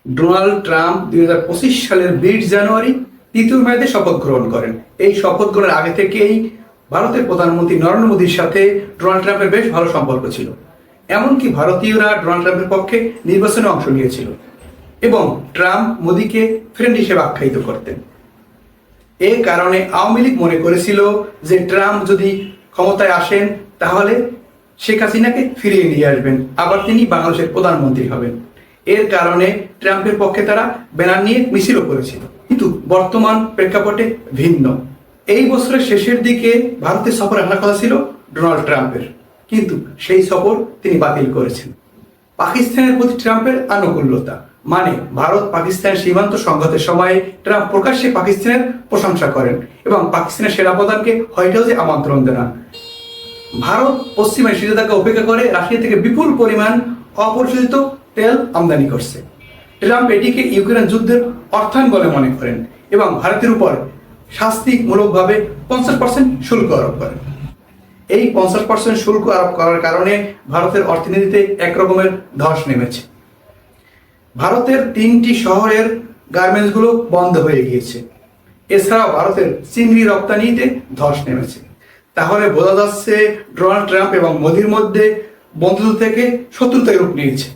Donald Trump 2025 সালের 20 জানুয়ারি তৃতীয় মেয়াদে শপথ গ্রহণ করেন। এই শপথ গ্রহণের আগে থেকেই ভারতের প্রধানমন্ত্রী নরেন্দ্র মোদীর সাথে ডোনাল্ড ট্রাম্পের বেশ ভালো সম্পর্ক ছিল। এমনকি ভারতীয়রা ডোনাল্ড ট্রাম্পের পক্ষে নির্বাচনে অংশ নিয়েছিল এবং ট্রাম্প মোদীকে ফ্রেন্ড হিসেবে আখ্যায়িত করতেন। এ কারণে আওয়ামী লীগ মনে করেছিল যে ট্রাম্প যদি ক্ষমতায় আসেন তাহলে শেখ হাসিনাকে ফিরিয়ে নিয়ে আসবেন, আবার তিনি বাংলাদেশের প্রধানমন্ত্রী হবেন। এর কারণে ট্রাম্পের পক্ষে তারা ব্যানার নিয়ে মিছিলও করেছিল। কিন্তু বর্তমান প্রেক্ষাপটে ভিন্ন। এই বছরের শেষের দিকে ভারতের সফরে আসার কথা ছিল ডোনাল্ড ট্রাম্পের, কিন্তু সেই সফর তিনি বাতিল করেছেন। পাকিস্তানের প্রতি ট্রাম্পের আনুকূল্যতা, মানে ভারত পাকিস্তান সীমান্ত সংঘাতের সময় ট্রাম্প প্রকাশ্যে পাকিস্তানের প্রশংসা করেন এবং পাকিস্তানের সেনাপ্রধানকে হোয়াইট হাউসে আমন্ত্রণ দেন। ভারত পশ্চিমা নিষেধাজ্ঞা উপেক্ষা করে রাশিয়া থেকে বিপুল পরিমাণ অপরিশোধিত তেল আমদানি করছে। ট্রাম্প এটিকে ইউক্রেন যুদ্ধের অর্থায়ন বলে মনে করেন এবং ভারতের উপর শাস্তিমূলকভাবে 50% শুল্ক আরোপ করেন। এই 50% শুল্ক আরোপ করার কারণে ভারতের অর্থনীতিতে একরকমের ধস নেমেছে। ভারতের 3টি শহরের গার্মেন্টসগুলো বন্ধ হয়ে গিয়েছে। এছাড়াও ভারতের চিংড়ি রপ্তানিতে ধস নেমেছে। তাহলে বোঝা যাচ্ছে ডোনাল্ড ট্রাম্প এবং মোদির মধ্যে বন্ধুত্ব থেকে শত্রুতায় রূপ নিয়েছে।